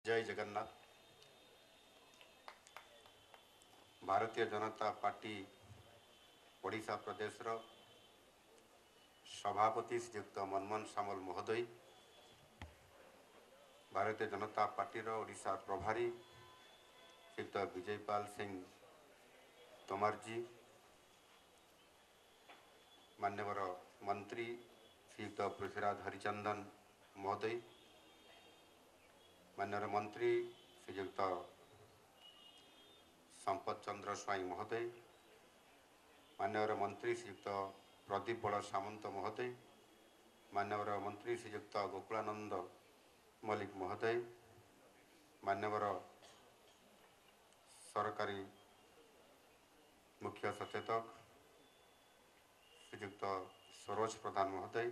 जय जगन्नाथ। भारतीय जनता पार्टी ओडिशा प्रदेश सभापति श्रीयुक्त मनमोहन सामल महोदय, भारतीय जनता पार्टी ओडिशा प्रभारी श्रीयुक्त विजयपाल सिंह तोमर जी, मान्यवर मंत्री श्रीयुक्त पृथ्वीराज हरिचंदन महोदय, मान्यवर मंत्री श्रीयुक्त संपत चंद्र स्वाई महोदय, मान्यवर मंत्री श्रीयुक्त प्रदीप बड़ सामंत महोदय, मान्यवर मंत्री श्रीयुक्त गोकुलानंद मल्लिक महोदय, मान्यवर सरकारी मुख्य सचेतक श्रीयुक्त सरोज प्रधान महोदय,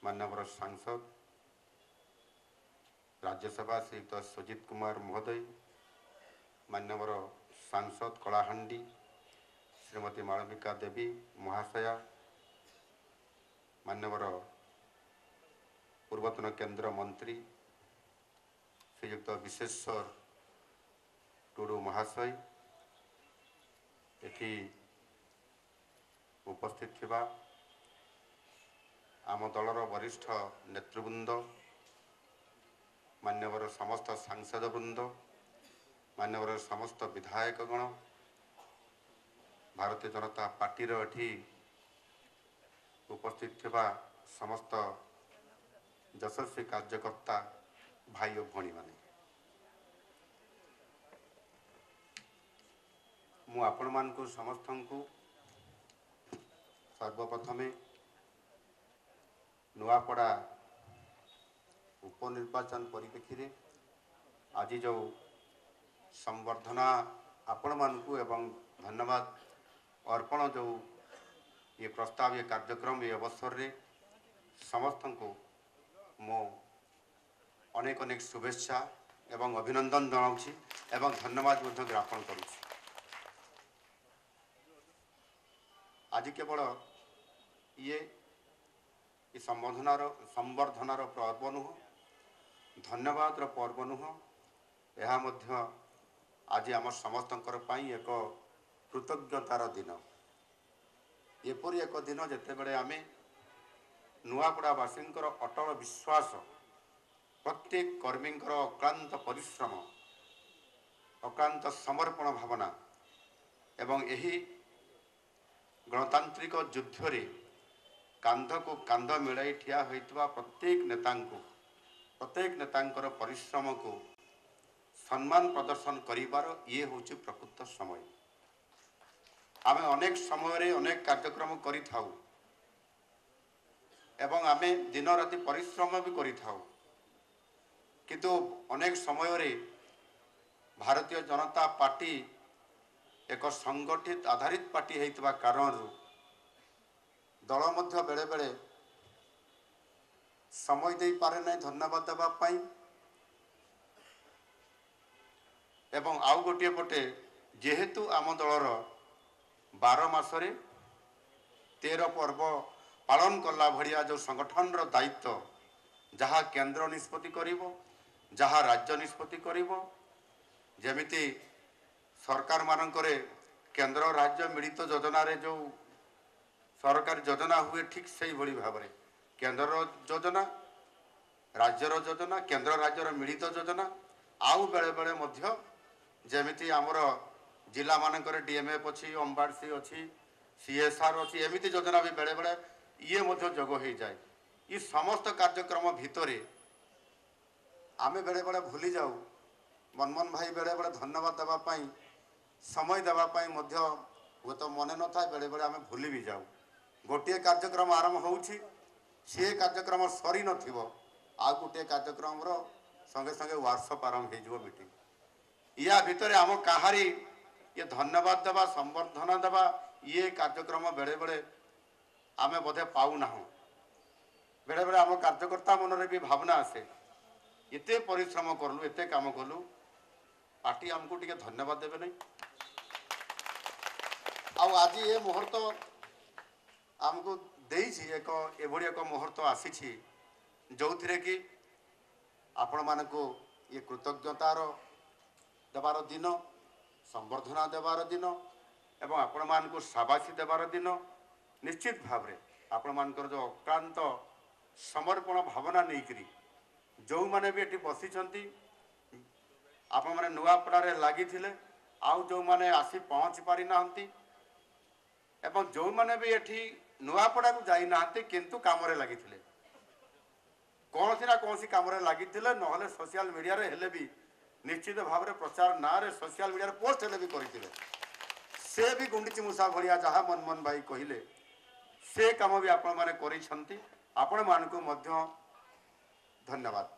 मान्यवर सांसद राज्यसभा श्रीयुक्त सुजित कुमार महोदय, मान्यवर सांसद कलाहांडी श्रीमती मालविका देवी महाशया, मान्यवर पूर्वतन केंद्र मंत्री श्रीयुक्त विश्वेश्वर टुडू महाशय, एठी उपस्थित थिबा आम दलर वरिष्ठ नेतृवृंद, मान्यवर समस्त सांसद वृंद, मान्यवर समस्त विधायकगण, भारतीय जनता पार्टी एठी उपस्थित थिबा समस्त यशस्वी कार्यकर्ता भाई और भणी माने, मु आपण मानकु समस्तंकु सर्वप्रथमे नुआपड़ा उपनिर्वाचन परिप्रेक्षी आज जो संवर्धना आपण मानकु एवं धन्यवाद अर्पण जो ये प्रस्ताव ये कार्यक्रम ये अवसर रे समस्त को मो अनेक अनेक शुभेच्छा एवं अभिनंदन जनाऊँ एवं धन्यवाद ज्ञापन करुँ। आज केवल ये संवर्धनार पर्व नुह, धन्यवाद पर्व नुह, यह मध्य आज आम समस्तंकर पाई एक कृतज्ञतार दिन। एपरी एक दिन जितेबले आमे नुआपड़ावासी अटल विश्वास, प्रत्येक कर्मी अक्लांत परिश्रम, अक्लांत समर्पण भावना एवं यही गणतांत्रिक युद्ध रे कांध को कांध मिलाई ठिया होइतबा प्रत्येक नेतांकर परिश्रम को सम्मान प्रदर्शन करिबार ये होची प्रकृत समय। आमे अनेक समय रे अनेक कार्यक्रम करि थाउ एवं आमे दिन राति परिश्रम भी करि थाउ, किंतु अनेक समय रे भारतीय जनता पार्टी एक संगठित आधारित पार्टी होइतबा कारण दल मध्य बेले बेले समय दे पारे नहीं धन्यवाद देवा पाई एवं आउ गोटे पटे जेहेतु आम दलर 12 मासरे 13 पर्व पालन कला भरिया जो संगठन रो दायित्व जहाँ केंद्र निष्पत्ति करिवो, जहाँ राज्य निष्पत्ति करिवो, जेमिति सरकार मानकरे केंद्र राज्य मिलित योजना रे जो सरकारी योजना हुए ठीक से भली भाव में केंद्र योजना, राज्यर योजना, केंद्र राज्यर मिलित योजना आउ बेले बेले मध्य जेमिति आमर जिला मानकर डीएमएफ अच्छी, अंबाड़सी अच्छी, सीएसआर अच्छी, एमती योजना भी बेले बेले ये मध्य जोग हो जाए। ये समस्त कार्यक्रम भितरे आमे बेले बेले भूली जाऊ, मनमोहन भाई बेले बेले धन्यवाद देवाई समय देवाई मध्य हुए तो मन न था, बेले बेले आमे भूली भी जाऊ। गोटे कार्यक्रम आरंभ होउछि, से कार्यक्रम सरी नथिबो, आ गोटे कार्यक्रम रो संगे संगे व्हाट्सएप आरंभ हो मीटिंग। या भितर आम कहारी ये धन्यवाद देवा संवर्धना देवा ये कार्यक्रम बेले बेले आमे बोधे पाऊना, बेले बेले आम कार्यकर्ता मनरे भी भावना आसे, एते परिश्रम करलु, एते काम कलु, पार्टी आमको टिके धन्यवाद देबे नहीं। आज ये मुहूर्त आमको एक एभली एक मुहूर्त आसी जो कि आपण मानक ये कृतज्ञतार देवार दिन, संबर्धना देवार दिन एवं आपण मानक शाबाशी देवार दिन। निश्चित भाव में आपण मानकर जो अक्रांत समर्पण भावना नहीं जो मैंने भी ये बसी आपण मैंने नुआपड़े लगी आउ जो मैंने आसी पहुँच पारि नाहंती एवं जो मैंने भी ये नुआपड़ा को जाई नाहंती किंतु काम लगी कौन सी ना कौन सी काम लगी ना सोशल मीडिया रे हेले भी निश्चित भाव में प्रचार ना रे सोशल मीडिया रे पोस्ट हेले भी करते से भी गुंडीची मूषा भलिया जहाँ मनमोहन भाई कहले से काम भी आपण मैंने करिसंती आपण मानकु मध्य धन्यवाद।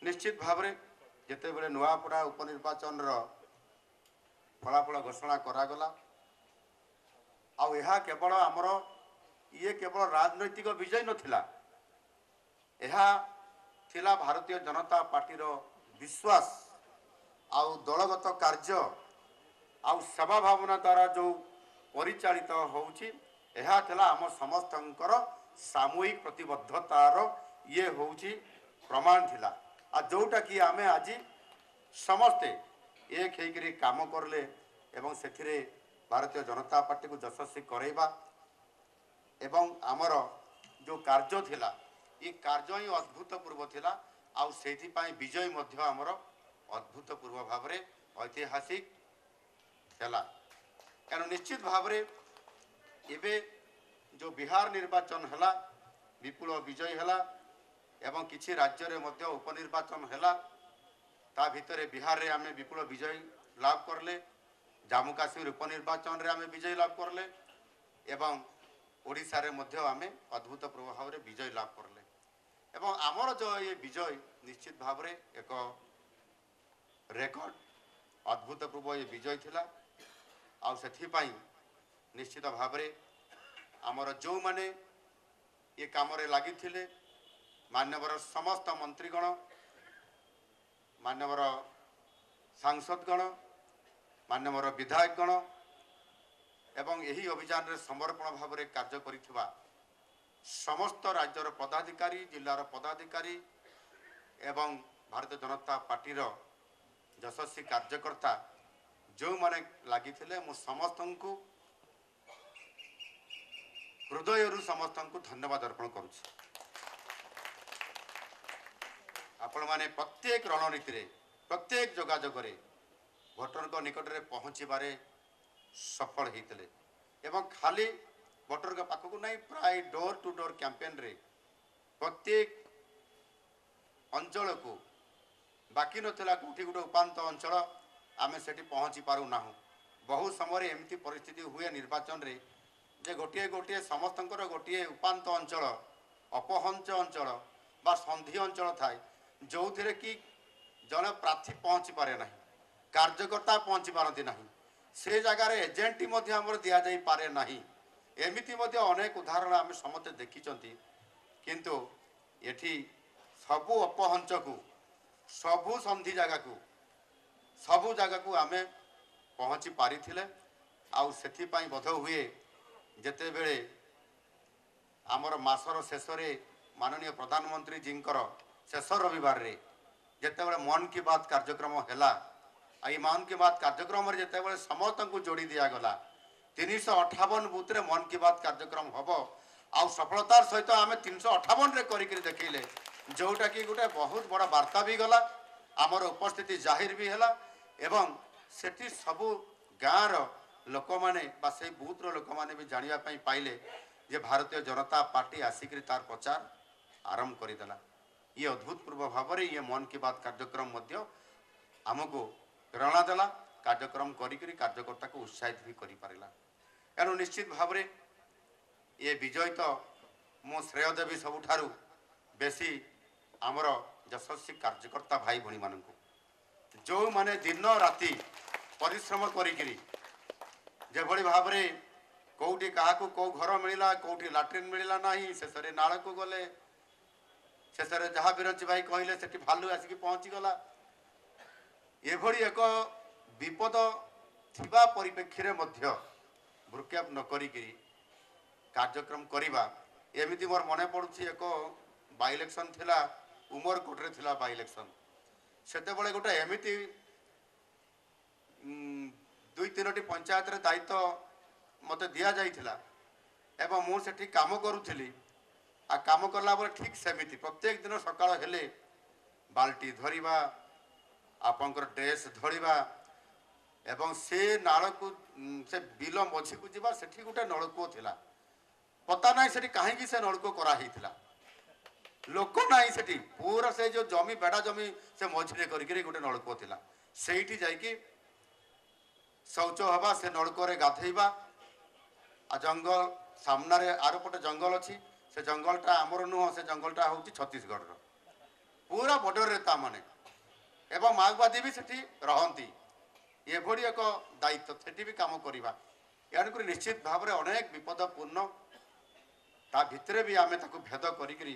निश्चित भाव में जिते बड़े नुआपड़ा उपनिर्वाचन फलाफल घोषणा करागला आ केवल आमर ये केवल राजनैतिक विजय नथिला एहा थिला भारतीय जनता पार्टी विश्वास आउ दलगत कार्य आउ सेवा भावना द्वारा जो परिचालित होउछि एहा थिला आम समस्तंकर सामूहिक प्रतिबद्धतार ये होउछि प्रमाण थिला आ जोटा कि आमे आज समस्ते एक होकर काम करले एवं सेथिरे भारतीय जनता पार्टी को यशस्वी करैबा एवं आमर जो कार्य थिला ये कार्य ही अद्भुतपूर्व थिला आउ सेथि पई विजय मध्य आमर अद्भुतपूर्व भाव में ऐतिहासिक थिला। कारण निश्चित भाव में एबे जो बिहार निर्वाचन हैला विपुल विजय हैला एवं किछि राज्य रे मध्य उपनिर्वाचन हैला ता भितरे बिहार रे आमे विपुल विजय लाभ करले जम्मू काश्मीर उपनिर्वाचन रे आमे विजय लाभ करले एवं ओडिशा रे मध्य आमे अद्भुतपूर्व भाव में विजय लाभ करले एवं आमर जो ये विजय निश्चित भाव में एक रेकर्ड अद्भुतपूर्व ये विजय थिला आउ सेथिपाई निश्चित भाव में आमर जो माने ये काम रे लगी थिले मान्यवर समस्त मंत्रीगण मान्यवर सांसदगण मान्यवर विधायकगण एवं यही अभियान रे समर्पण भाव में कार्य करिथिबा समस्त राज्यर पदाधिकारी जिलार पदाधिकारी एवं भारतीय जनता पार्टी यशस्वी कार्यकर्ता जो माने लगी मु समस्त को हृदय समस्त को धन्यवाद अर्पण करुच्ची। आपण माने प्रत्येक रणनीति रे प्रत्येक जोगाजोग भोटर निकट में पहुँचबारे सफल होते एवं खाली भोटर पाखक नहीं प्राय डोर टू डोर कैंपेन रे प्रत्येक अंचल को बाकी नथिला कोठी गोटे उपांत अंचल आमे सेठी पहुँची पारू ना बहु समय एमती परिस्थिति हुए निर्वाचन रे जे गोटे गोटे समस्तंकर गोटे उपांत अंचल अपहंच अंचल बा संधि अंचल थाए जो थे कि जड़े प्रार्थी पहुँची पारे ना कार्यकर्ता पहुँची पारती ना से जगार एजेंट दि जाई पारे ना एमती अनेक उदाहरण आम समस्ते देखी किंतु एठी सबु अपहंच को सबु संधि जगह को सबु जगह को आमे पहुँची पारी आउ से बोध हुए जेते बेले आमर मासर शेष माननीय प्रधानमंत्री जींकर शेष रविवार रे जेते बेले मन की बात कार्यक्रम हैला आई मन की बात कार्यक्रम जिते बड़े समस्त को जोड़ी दिगला 358 बूथ रे मन की बात कार्यक्रम हम आउ सफलतार सहित आम 358 रे करिक देखले जोटा कि गोटे बहुत बड़ा वार्ता भी गला आमर उपस्थिति जाहिर भी है एवं सेठी सबू गाँव लोक मैंने से बूथ लोक मैंने भी जानापी पाइले जे भारतीय जनता पार्टी आसिक तार प्रचार आरंभ करदेला। ये अद्भुतपूर्व भाव में ये मन की बात कार्यक्रम आमको प्रेरणा देला कार्यक्रम करी कार्यकर्ता को उत्साहित भी करि पारिला। एणु निश्चित भाव में ये विजय तो मो श्रेय देवी सबुठारु बेसी आमर यशस्वी कार्यकर्ता भाई भणी मान जो माने दिन राति परिश्रम करी जेभली भाव में कौटी क्या कौ घर मिलला कौटी लाट्रिन मिलला ना शेष नाल को गले शेष जहाँ बिरंची भाई कहले से भालू आसिक पहुँची गला एभली एक विपद थिबा परिप्रेक्षी मध्य भ्रुक्षेप न करी कार्यक्रम करवा एमती मोर मन पड़ुछि एक बाई इलेक्शन थिला उमरकोटे थिला बाय इलेक्शन सेते बळे गोटे एमिति दुई तीनोटी पंचायत रे दायित्व मते दिया जाइथिला एवं मु सेठी काम करूथिली आ काम करला बेले ठीक सेमिति प्रत्येक दिन सकाळ हेले बाल्टी धरिबा आपनकर ड्रेस धरिबा एवं से नाल को से बिल मझी को जीवा सेठी गोटे नलकूप थिला पता नहीं सेठी कहीं से नलकूप करा हिथिला लोक नहीं सेठी पूरा से जो जमी बेड़ा जमी से मझे करके गोटे नलकूप थिला सेठी जाइकी शौच हवा से नलकूप गाधेबा आ जंगल सामना रे आर पटे जंगल अच्छी से जंगलटा आमर नुह से जंगलटा हूँ छत्तीसगढ़ पूरा बॉर्डर रे ता माने एवं माओवादी भी सेठी रहंती ये भली एक दायित्व सेठी भी काम करवा यानी निश्चित भाव में अनेक विपदपूर्ण ता भितरे भी आमे ताकू भेद करी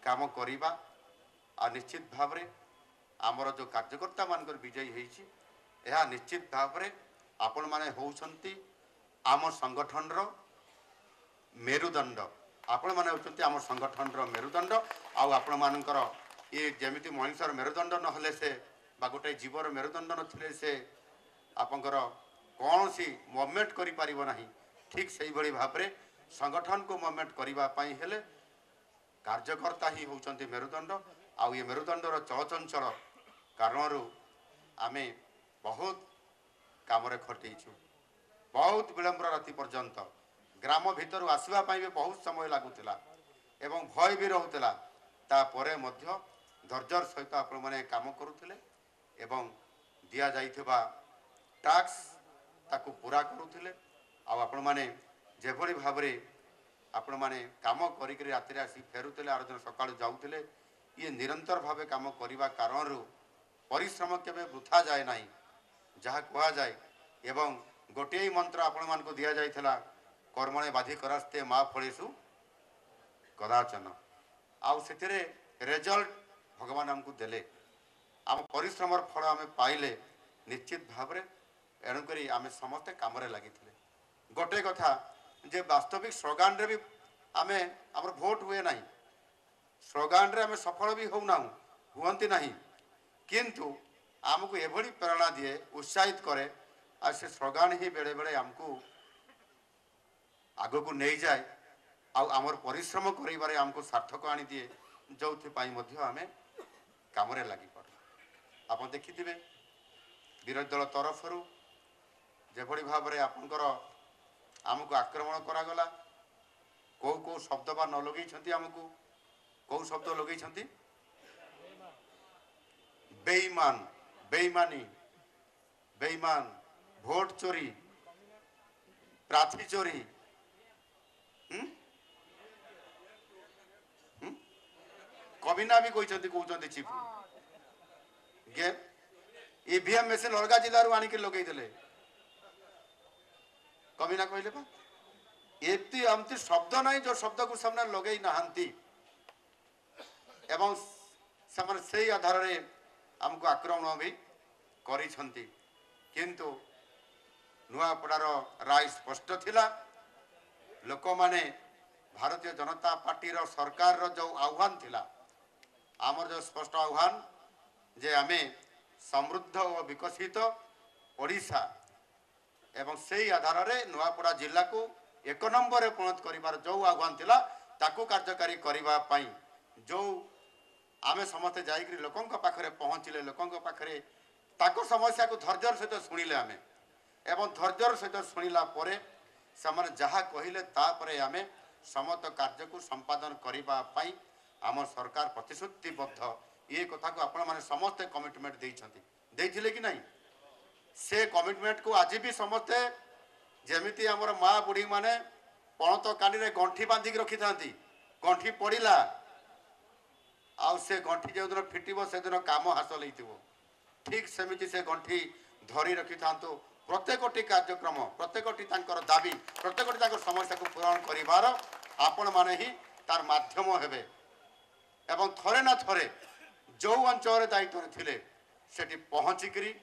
काम करवा आ निश्चित भाव में आमर जो कार्यकर्ता मान विजयी होती यह निश्चित भाव में आपण माने होउछंती आम संगठन रो मेरुदंड आपण माने होउछंती आम संगठन रो मेरुदंड आपण मानकर ये जेमिति मनुष्यर मेरुदंड नहले से बा गोटे जीवर मेरुदंड नथिले से आपंकर कौन सी मूवमेंट करि परिबो नाही ठीक सही भली भाव में संगठन को मूवमेंट करबा पई हेले कार्यकर्ता ही होउछंती मेरुदंड आउ ये मेरुदंडर चलचंचल कारणरू आमे बहुत काम खटेइछु बहुत विलंब राति पर्यंत ग्राम भितर आसवा भी बहुत समय लगुला एवं भय भी रोला तापर धैर्यर सहित आपण मैंने काम करुले एवं दि जा टैक्स ताकू पूरा करुले आपण मैंने जेभली भाव आपण मैंने काम करी राति आसी फेरुले आर दिन सका जाऊे ये निरंतर भाव काम करने कारण परिश्रम केवे वृथा जाए ना जहाँ कह जाए एवं गोटे ही मंत्र आपण मान को दिया जाइथिला कर्मणे बाधि करास्ते माँ फलेसु कदाचन आउ से रिजल्ट भगवान आमको देले आम परिश्रम फल आम पाइले निश्चित भाव में एणुक आम समस्ते कम लगी गोटे कथा जे वास्तविक स्लोगान रे भी आम आम भोट हुए ना स्लोगान रे आम सफल भी होना हुंती ना किंतु आमको एभली प्रेरणा दिए उत्साहित करे आ से स्लोगान ही बेले बेले आमको आग को नहीं जाए आमर परिश्रम कर आमको सार्थक आनी दिए जो आम कम लगी पड़े आप देखि विरोधी दल तरफ जेभली भाव में आपंकर आमको आक्रमण करागला कौ कौ शब्द बा न लगे आमको कौ शब्द लगे बेईमान बेईमानी बेईमान भोट चोरी प्रार्थी चोरी कविना भी कहते चीफ गे ईवीएम मेसीन अलग जिलू आणिक लगे कविना कहले एमती एमती शब्द नहीं जो शब्द को सामने लगे नहांती एवं से आधार रे आमको आक्रमण भी करिसंती किंतु नुआपड़ार राय स्पष्ट थिला लोक माने भारतीय जनता पार्टी रो सरकार रो जो आह्वान थिला आमर जो स्पष्ट आह्वान जे आमे समृद्ध और विकसित ओडिशा एवं से आधार रे नुआपड़ा जिला को एक नंबर रे परिणत करिवार जो आह्वान थिला ताकू कार्यकारी करिवा पई जो आमे समस्ते जाइकरी लोकंक पाखरे पहुँचले लोकंक पाखरे ताको समस्या को धैर्यर सहित शुणिले आमे एवं धैर्यर सहित शुणिला परे से जहाँ कहले तापरे आमे समस्त कार्य को संपादन करिबा पई आम सरकार प्रतिश्रुतिबद्ध ये कथा को आपण माने समस्ते कमिटमेंट देइथिले कि नहीं से कमिटमेंट को आज भी समस्ते जेमिति आमर माँ बुढ़ी माने पणत कानी रे गंठी बांधिक रखी थांती गंठी पड़िला आउ से गंठी जो दिन फिटिबो से दिन काम हासिल होइतिबो ठीक सेमिति से गंठी धरी रखी थांतो प्रत्येकटी कार्यक्रम प्रत्येकटी तांकर दाबी प्रत्येकटी तांकर समस्या को पूरण करिवार आपण माने ही तार माध्यम हेबे एवं थरे ना थरे जो अंचल दायित्व थिले सेठी पहुँचिकी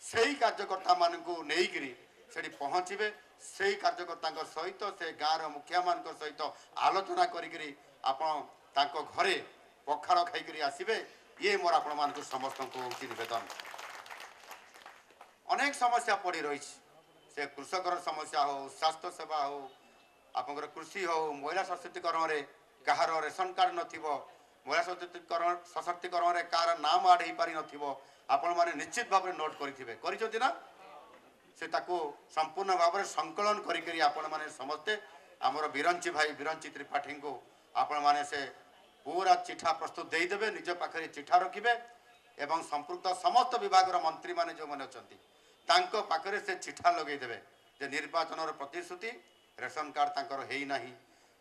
से कार्यकर्ता मानू नहीं सेठी पहुँचे से कार्यकर्ता सहित से गाँव मुखिया मान सहित आलोचना करी घरे पखाड़ खाई आसबे ये मोर आपण मानक समस्त निवेदन। अनेक समस्या पड़ी रही से कृषकर समस्या हो, स्वास्थ्य सेवा हो, आपंकर कृषि हो, महिला सशक्तिकरण में कहार रेशन कार्ड नथिबो, महिला सशक्तिकरण में कार नाम आड हो पारि नथिबो, आपण माने निश्चित भाव में नोट करिथिबे ना से ताको संपूर्ण भाव में संकलन करी आपण माने समस्ते आमर बिरंची भाई बिरंची त्रिपाठी को आपण माने से पूरा चिठा प्रस्तुत देदेवे, निज पाखे चिठा रखिए एवं संपृक्त समस्त विभाग मंत्री माने जो मैंने अच्छा तांको पाखरे से चिठा लगेदेवे जे निर्वाचन प्रतिश्रुति रेशन कार्ड तांकर है ना,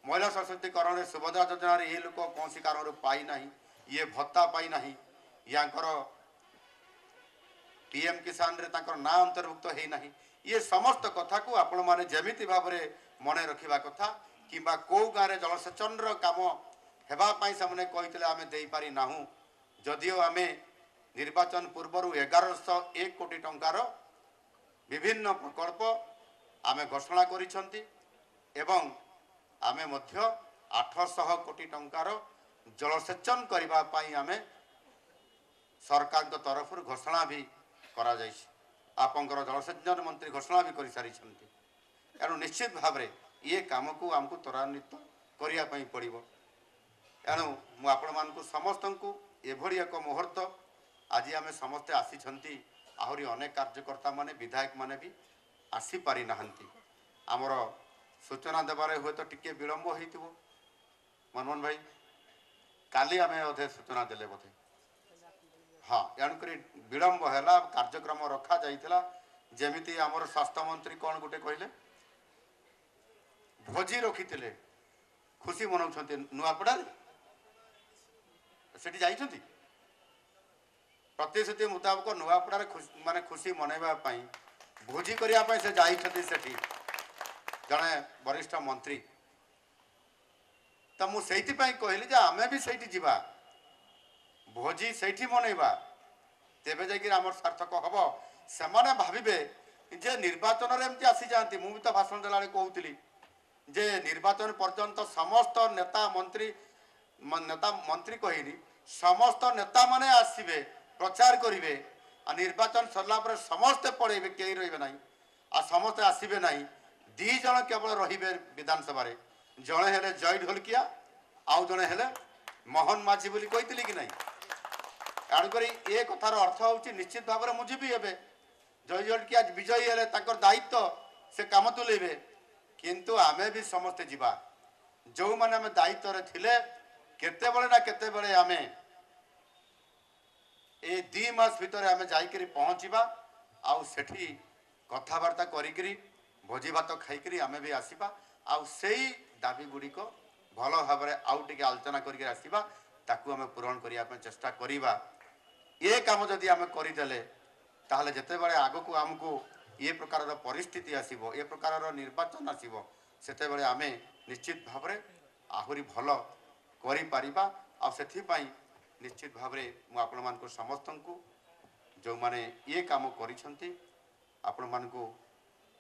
महिला सशक्तिकरण सुभद्रा योजन ये लोक कौन कारण पाई ना, ये भत्ता पाई ना, यांकर पीएम किसान रे तांकर ना अंतर्भुक्त है ना, ये समस्त कथा को आपण माने जेमिति भाव में मन रखा कथा कि कौ गाँव में जलसेचन काम हेबाई से कहते आम दे पारि नाहू जदिओ आम निर्वाचन पूर्व 1101 कोटी टंकार विभिन्न प्रकल्प आम घोषणा करिसेंती एवं आम 800 कोटी टंकार जलसेचन करने आम सरकार तरफ घोषणा भी करा आपंकर जलसेचन मंत्री घोषणा भी कर सारी एणु निश्चित भाव में ये काम को आमको त्वरान्वित करने पड़ो। एणु मुझे समस्त को एभली एक मुहूर्त आज आम समस्ते आसी आहरी अनेक कार्यकर्ता माने विधायक माने भी आसी पारि नाहंती आमर सूचना देवारे हुए तो टिके विलंब होइतिबो मनमोहन भाई काली आम अधे सूचना देले बोधे हाँ एणुक विलंब है कार्यक्रम रखा जाइथिला जेमिति आमर स्वास्थ्य मंत्री कौन गुटे कहले भोजी रखी खुशी मनाउछन्ति नुआपड़ा सेठी जाइछन्ति प्रतिश्रुति मुताबक नुआपड़ा माने खुशी मनैबा पई भोजी करने से जाइछन्ति सेठी जड़े वरिष्ठ मंत्री तो मुझे कहली आमे भी सेठी जीवा भोजी सेठी मनैबा तेबे जाकि आमर सार्थक हम से भावे जे निर्वाचन एमती आसी जाती मुझे तो भाषण देला कहूली जे निर्वाचन पर्यंत समस्त नेता मंत्री कहनी समस्त नेता माने आसबे प्रचार करेंगे निर्वाचन सरला पर समस्ते पड़ेबे कई रही ना आ समस्ते आसबे ना दी जन केवल रे विधानसभा जड़े हेले जय ढोलकिया आउ जड़े हेले मोहन माझी बोली कही कि नहीं एणुक ये कथार अर्थ हूँ निश्चित भाव में मुझे भी हे जय ढोलकिया विजयी हेले दायित्व से काम तुलेबे किंतु आमे भी समस्ते जीवा जो मैंने आम दायित्व थिले केते बळे ना केते बळे आमे ए 2 मास भितर आमे जाइकरी पहुँचीबा आउ सेठी कथबार्ता करिकरी भोजी भात खाइकरी आमे भी आसीबा आउ सेई दाबी गुड़िक भल भाव में आउ टिके आलोचना करके आसीबा ताकू आमे पूरण करिया पे चेष्टा करिबा ये काम जदि आमे करिदेले ताहले जते बळे आगो आमको ये प्रकार परिस्थिति आसीबो ये प्रकार निर्वाचन आसीबो सेते बळे आमे निश्चित भाव में आहुरी भल करि पारिबा आ सेथि पई निश्चित भाव में मु आपण मानको समस्त को जो माने ये काम करिसंती आपण मानको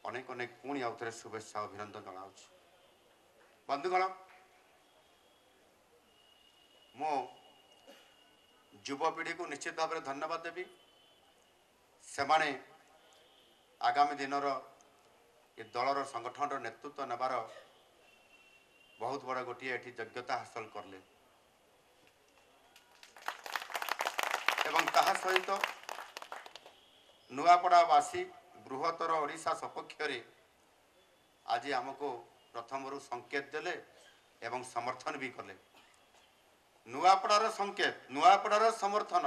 अनेक अनेक पुणी आउ थे शुभेच्छा अभिनंदन जनाऊँ बंधुगण मो युवपीढ़ी को निश्चित भाव में धन्यवाद देवी से माने आगामी दिन ये दलर संगठन नेतृत्व नेबार बहुत बड़ा गोटे ये योग्यता हासिल करले एवं ताहा सहित नुआपड़ावासी बृहत्तर ओडिशा सपक्ष आज आमको प्रथम संकेत देले एवं समर्थन भी कले नुआपड़ार संकेत नुआपड़ार समर्थन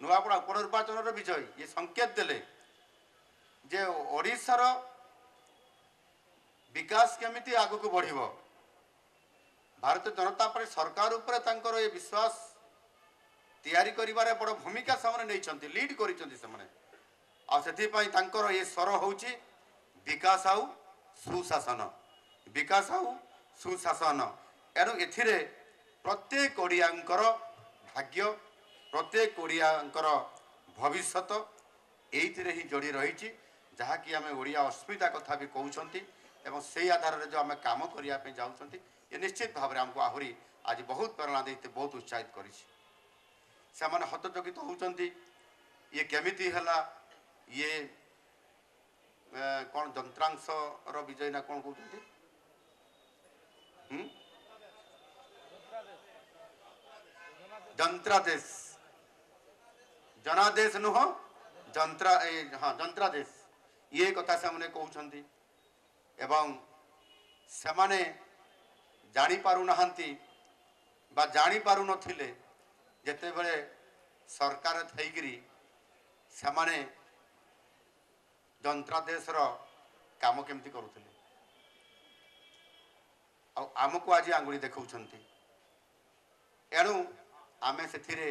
नुआपड़ा उपनिर्वाचन विजय ये संकेत देले जे ओडिशार विकास केमिति आगको बढ़िबो भारतीय जनता पार्टी सरकार उपर तांकर ये विश्वास तैयारी करिबारे बड़ भूमिका से नहीं लीड कर ये स्वर हूँ विकास आउ सुशासन विकास आउ सुशासन एणु एथिरे प्रत्येक ओडियांकर भाग्य प्रत्येक ओडियांकर भविष्यत एइथिरे ही जोड़ी रही जहाँकि आम ओडिया अस्मिता कथा भी कहते एवं से आधार जो आम कम करने जाऊँ ये निश्चित भाव में आमको आहरी आज बहुत प्रेरणा देते बहुत उत्साहित कर हतचकित होती ये केमिति हला ये कौन जंत्रांश विजय ना कौन कहते जंत्रादेश जनादेश नुह जंत्रा हाँ जंत्रादेश ये कथा से कहते एवं सेमाने जानी पारु नहांती बा जानी पारु नथिले जेते बळे सरकार थैगिरी सेमाने जंत्रादेश रो काम केमती करुथिले आ आमको आज आंगुली देखौछंती एणु आमे सेथिरे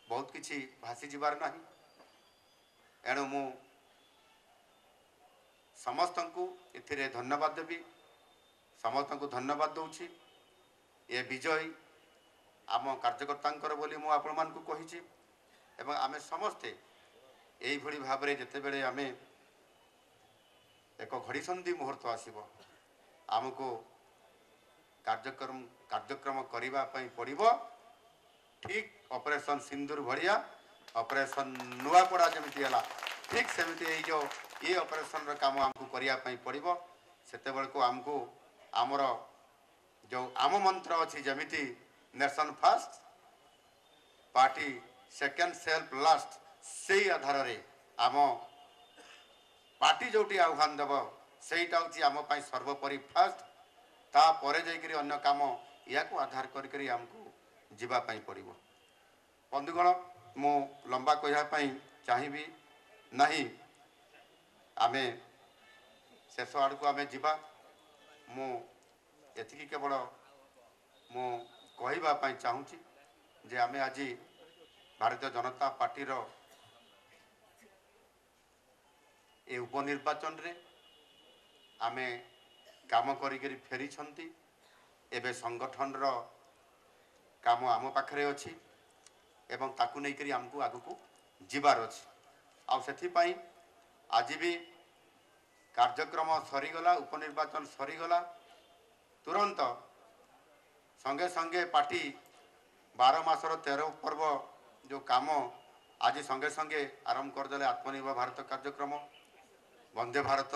बहुत किछि भासी जिबार नाही एणु मु समस्त को एथिरे धन्यवाद देवी समस्त को धन्यवाद दूची ये विजय आम कार्यकर्ता बोली मु आपण मान को कहिछि एवं आमे समस्ते एई भली भाबरे जते बेले आमे एक घड़ीसंधि मुहूर्त आसीबो आमको कार्यक्रम करबा पई पड़िबो ठीक ऑपरेशन सिंदूर भड़िया ऑपरेशन नुआपड़ा जमिति हला ठीक सेमिति ए जो ये ऑपरेशन रो काम हमको करिया पई पड़िबो सेते बेल को हमको आमर जो आम मंत्र अच्छी जमिति nation first party second self last से आधार रे आम पार्टी जोटी आह्वान देव सेटा हूँ आम सर्वोपरि फास्ट तापर जाकि अन्य काम या आधार करी आमको जीवाई पड़ो बंधुगण मु लंबा कहवाई चाहिए नहीं आमे शेष आड़ को आम जा मु एति केवल मु कहवाई चाहूँगी जे आमे आज भारतीय जनता पार्टी ए उपनिर्वाचन रे आमे काम करी फेरी एबे संगठन रो काम आम पाखरे अच्छी एवं ताकू नहीं करी हमको आगु को जीवार अच्छी आउ आज भी कार्यक्रम सरीगला उपनिर्वाचन सरीगला तुरंत संगे संगे पार्टी 12 मासर 13 पर्व जो काम आज संगे संगे आरंभ करदे आत्मनिर्भर भारत कार्यक्रम वंदे भारत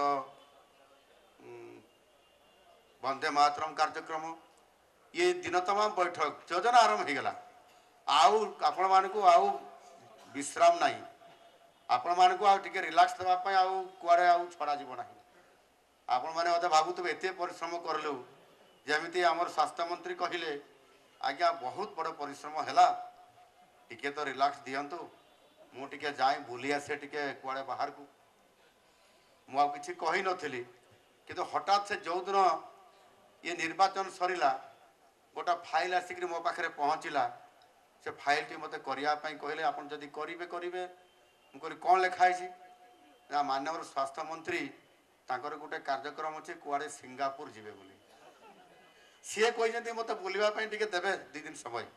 वंदे मातरम कार्यक्रम ये दिन तमाम बैठक योजना आरंभ हो गला आउ आपण मानकु आउ विश्राम नहीं आपण मानकु आउ टिके रिलैक्स देबा पय आउ कुआरे आउ छड़ा जीव नहीं आपण माने अदे भाबुतबे एते परिश्रम करलु जेमिति हमर स्वास्थ्य मंत्री कहिले आज्ञा बहुत बड़ परिश्रम हैला टिके तो रिलैक्स दियंतु मु टिके जाई बुली आसे टिके कुआरे बाहर को मु आउ किछि कहि नथिली किंतु हठात से जो दिन ये निर्वाचन सरीला गोटा फाइल आसिक मो पाखे पहुँचला से फाइल टी मत करने कहले आप जदि करेंगे करेंगे मुझे कौन लिखाई ना माननीय स्वास्थ्य मंत्री तांकर गोटे कार्यक्रम अच्छे कुआड़े सिंगापुर जीवे बोली सी कहते मत बुलवाई टे देवे 2 दिन समय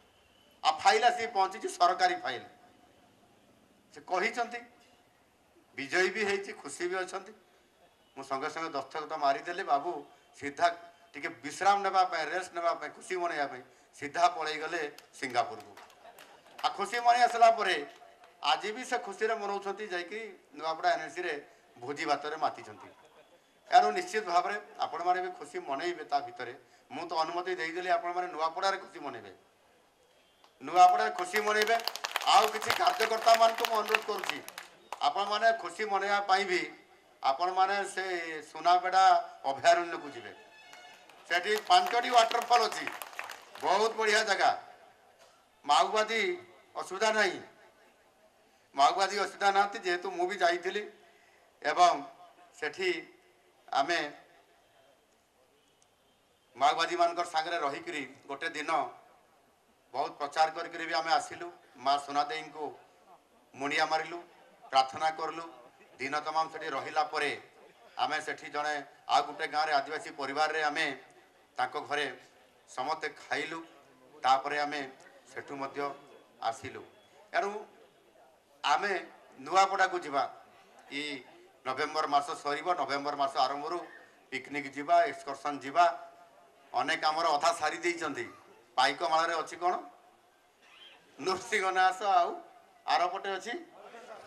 आ फाइल आसी पहुँची सरकारी फाइल से कहते विजयी भी होती खुशी भी अच्छा मु संगे संगे दस्तखत मारिदेली बाबू सीधा टिके विश्राम नापी रेस्ट नापी खुशी मनैया सीधा पलि गले सिंगापुर को आ खुशी मनी आसला आज भी से खुशी मनाऊँ जाकि नुआपड़ा एनएसी रे भोजी भात माति यार निश्चित भाव में आपण मैंने भी खुशी मनइबे ता भितर मु तो अनुमति देदेली आपण मैंने नुआपड़ा खुशी मनइबे नुआपड़ा खुशी मनइबे आउ किसी कार्यकर्ता मान को अनुरोध करुँची आपण मैंने खुशी मनइबा भी आपण मैंने से सुनाबेड़ा अभयारण्य को जीवे सेठी 5टी वाटरफॉल अच्छी बहुत बढ़िया जगह माओवादी असुविधा नहीं माओवादी असुविधा ना जेहेतु मु भी जाइली एवं सेठी आमे माओवादी मान सागरे रहीकि गोटे दिन बहुत प्रचार करके भी आमे आसिलु माँ सोनादेई को मुंडिया मारिलु प्रार्थना करलु दिन तमाम सेठी रहिला परे आमे सेठी जड़े आ गोटे गाँव में आदिवासी परिवार रे आमे तांको घरे समस्ते खाइलु तापरे आमे सेठू मध्य आसिलु एणु आमे नुआपड़ा को जीवा ई नवेम्बर मास सरीब नवेम्बर मास आरंभ पिकनिक जीवा एक्सकर्सन जीवा अनेक आमर अधा सारी देइचंती पाइकमाल अच्छी कौन नृसिंहनाथ आउ आरपटे अच्छी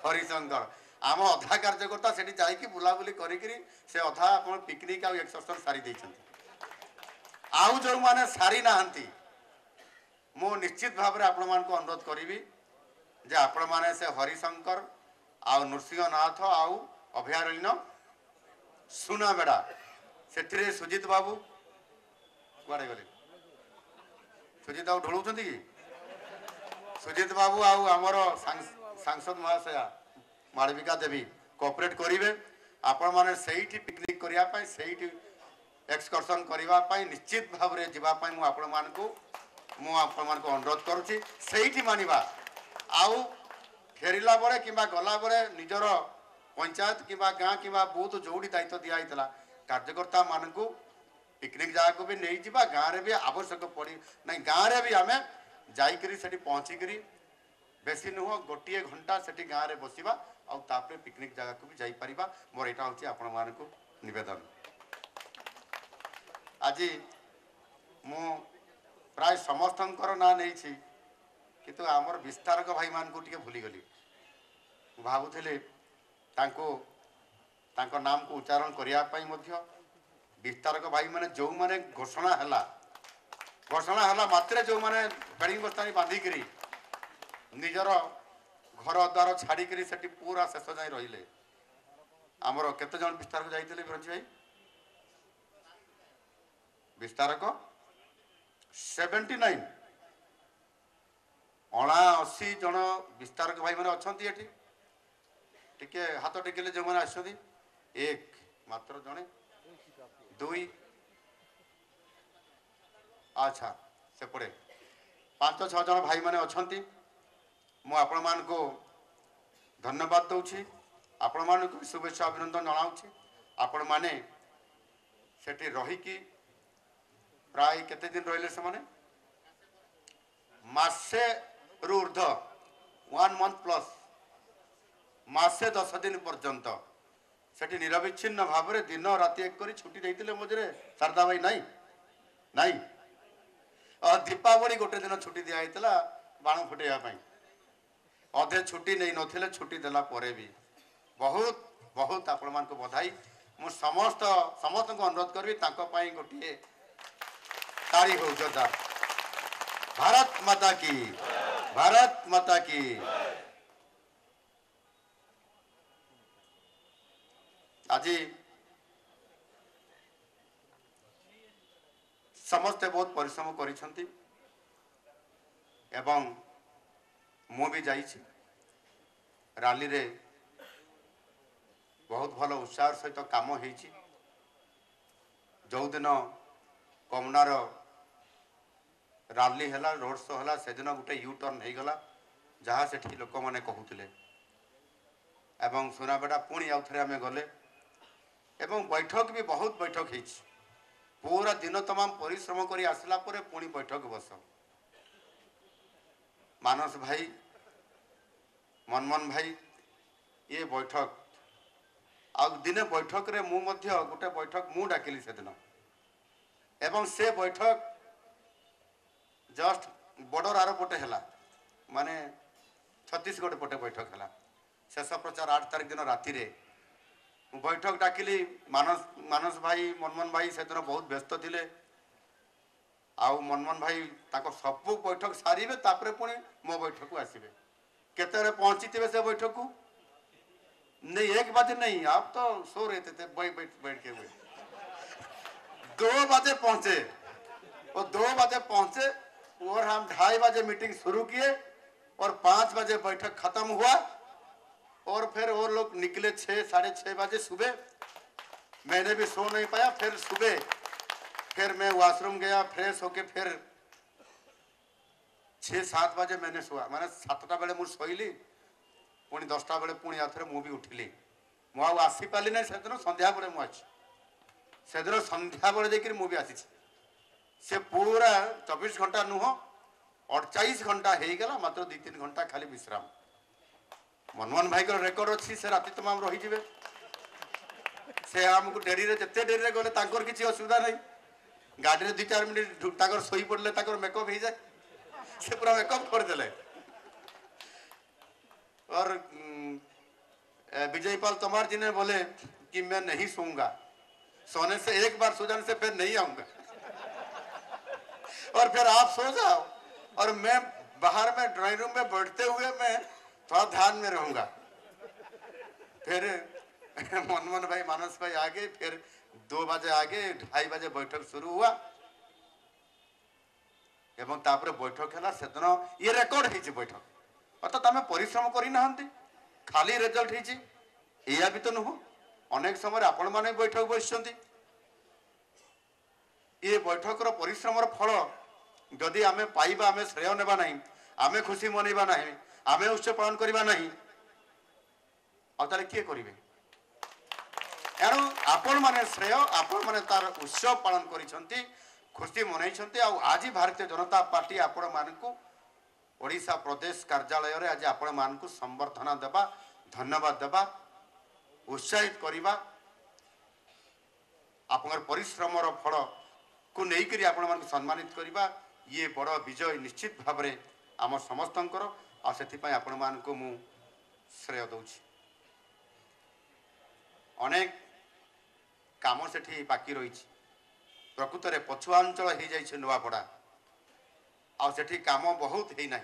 हरिशंकर आम अधा कार्यकर्ता से जाकि बुलाबुली करी से अधा आप पिकनिक आउ एक्सकर्सन सारी आउ जो मैंने सारी ना मु निश्चित भाव में आपण मानक अनुरोध करी जे आपण माने से हरिशंकर आउ नृसिंहनाथ आउ अभयारण्य सुनाबेड़ा से सुजित बाबू कुआड़े गले सुजित बाबू ढोलुंट कि सुजित बाबू आमर सांसद महाशया मालविका देवी कोऑपरेट करेंगे आपण मैंने सही पिकनिक करने से एक्सकर्सन करने निश्चित भाव में जावाई मुझे अनुरोध करुच्ची से मानवा आउ फेरला बेले कि गला बेले निजर पंचायत कि गाँ कि बूथ जोड़ी दायित्व दिखाई कार्यकर्ता मानक पिकनिक जगह को भी नहीं जावा गाँव में भी आवश्यक पड़ी ना गाँव में भी आम जाकरी पहुँचिक बेसी नुह गोटे घंटा से गाँव में बसवा आउे पिकनिक जगह को भी जापर मोर यहाँ हूँ आपण मानक नवेदन आज मु प्राय समस्त ना नहीं किंतु आमर विस्तारक भाई मान को भूलीगली भावुली नाम को उच्चारण करने विस्तारक भाई मैंने जो मैंने घोषणा है मात्र जो मैंने बेड़ी बस्तानी बांधिक निजर घर द्वार छाड़ी से पूरा शेष जाए रही आमर केते जन विस्तारक जाइए बिरंजी भाई विस्तारक 79 80 जन विस्तारक भाई मैंने अच्छा टे हाथ टेकिले जो मैंने आस एक मात्र जड़े दुई अच्छा सेपटे 5-6 जन भाई मैंने अच्छा मु आपण मान को धन्यवाद दूची आपण मान को शुभेच्छा अभिनंदन जनाऊँगी आपण मैंने सेठी रहीकि प्राय केते दिन रहिले से माने मासे ऊर्ध 1 मंथ प्लस मासे 10 दिन पर्यंत सेठी निरविच्छिन्न भाव में दिन राति एक करी छुट्टी देते मझे शारदा भाई नाई नाई दीपावली गोटे दिन छुट्टी दिखाई बाण फुटेवाई अधे छुट्टी नहीं नथिले छुट्टी देला परे भी बहुत बहुत आपण मान को बधाई मु समस्त को अनुरोध करी गोटे ताड़ी हो जोरदार भारत माता की भारत माता की आज समस्ते बहुत परिश्रम करिसंती एवं मु भी जाइछि रैली रे बहुत भल उत्साह सहित काम होइछि जो दिन कमनार रैली है रोड शो है से दिन गोटे यू टर्न हो गला जहाँ से लोक मैंने कहते एवं सुनाबेड़ा पुणी आउ थे आम गले एवं बैठक भी बहुत बैठक हो पूरा दिन तमाम परिश्रम कर आसला पुणी बैठक बस मानस भाई मनमोहन भाई ये बैठक आ दिने बैठक रे मु मध्य गोटे बैठक मु डाकिली से दिन एवं से बैठक जस्ट बॉर्डर आर पटे है माने छत्तीसगढ़ पटे बैठक है शेष प्रचार 8 तारीख दिन राति रे बैठक डाकिली मानस मानस भाई मनमोहन भाई से दिन बहुत व्यस्त थिले आउ मनमोहन भाई ताको सबू बैठक सारे तापर पुणी मो बैठक को आसबे केते पहुंची थे से बैठक को नहीं 1 बजे नहीं आप तो सो रहे थे बैठ के हुए 2 बजे पहुंचे और 2 बजे पहुंचे और हम 2:30 बजे मीटिंग शुरू किए और 5 बजे बैठक खत्म हुआ और फिर और लोग निकले 6-6:30 बजे सुबह मैंने भी सो नहीं पाया फिर सुबह फिर मैं वॉशरूम गया फ्रेश होके फिर 6-7 बजे मैंने सोआ मैंने 7टा बेले मुझे शोली पुणी 10टा बेले पुणी आउ थे मुझे उठिली मुझे आसी पारि ना से दिन संध्या बेले मुझे दिन संध्या बेले देखिए मुझे आसी से पूरा 24 घंटा नुह 48 घंटा हो गला मात्र 2-3 घंटा खाली विश्राम मनमोहन भाई को रेकर्ड अच्छी से राति तमाम रही से आमको डेरी जिते डेरी गले किसी असुविधा नहीं गाड़ी में 2-4 मिनट शोई पड़े मेकअप हो जाए से पूरा मेकअप करदे। और विजय पाल तोमार जी ने बोले कि मैं नहीं सोऊंगा, सोने से एक बार सो जाने से फिर नहीं आऊंगा और फिर आप सो जाओ और मैं बाहर में ड्राइंग रूम में बैठते हुए मैं थोड़ा ध्यान में रहूंगा। फिर मनमोहन भाई मानस भाई आगे, फिर 2 बजे आगे 2:30 बजे बैठक शुरू हुआ एवं तापर बैठक है से दिन ये रेकर्ड हो बैठक अर्थात आम परिश्रम करना खाली रिजल्ट होया भी तो नुह। अनेक समय आपण मैंने बैठक बस ये बैठकर परिश्रम फल जदि आम पाइबा आम श्रेय नेबा ना आम खुशी मनइबा ना आम उत्सव पालन करवा ना किए करेंगे। एणु आपण मैंने श्रेय आपण मैंने तार उत्सव पालन कर खुशी मनई। आज भारतीय जनता पार्टी आपण मानक ओडिशा प्रदेश कार्यालय रे आज आपण मानक संबर्धना देवा धन्यवाद देवा उत्साहित करवा आपन परिश्रम फल को लेकर आपण मानक सम्मानित करवा ये बड़ विजय निश्चित भाव में आम समस्तंकर आपाई आपण मानक मु श्रेय दौची। अनेक काम से बाकी रही प्रकृत में पछुआ अंचल हो जाए नुआपड़ा आठी कम बहुत है ना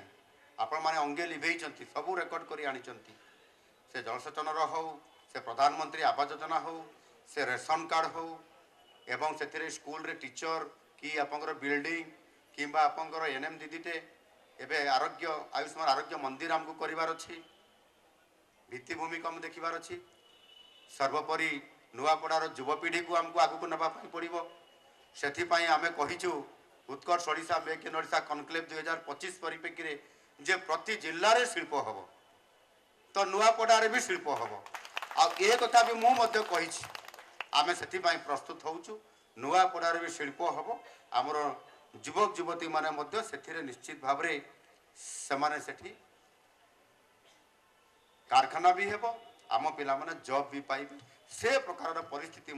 आपण मैंने अंगे लिभे सबू रेकर्ड कर आनी से जलसेचन हो से प्रधानमंत्री आवास योजना हो से रेशन कार्ड हो एवं से स्कूल रे टीचर कि आपंकर बिल्डिंग कि आपंकर एनएम दीदीटे एवं आरोग्य आयुष्मान आरोग्य मंदिर आमको करार अच्छी भित्तिभूमि को आम देखार अच्छी सर्वोपरि नुआपड़ार युवपीढ़ी को आमको आगू नापी पड़ो से आम कहीचु Utkarsh Odisha make in Odisha conclave 2025 परिप्रेक्षी जे प्रति जिले में शिल्प हम तो नुआपड़ारे भी शिल्प हम आ कथा भी मुझे कही आम से प्रस्तुत होचु नुआपड़ारे भी शिल्प हम आमर युवक युवती माने से निश्चित भाव से कारखाना भी हेबो आम पिला माने जॉब भी पाइबे से प्रकार परिस्थिति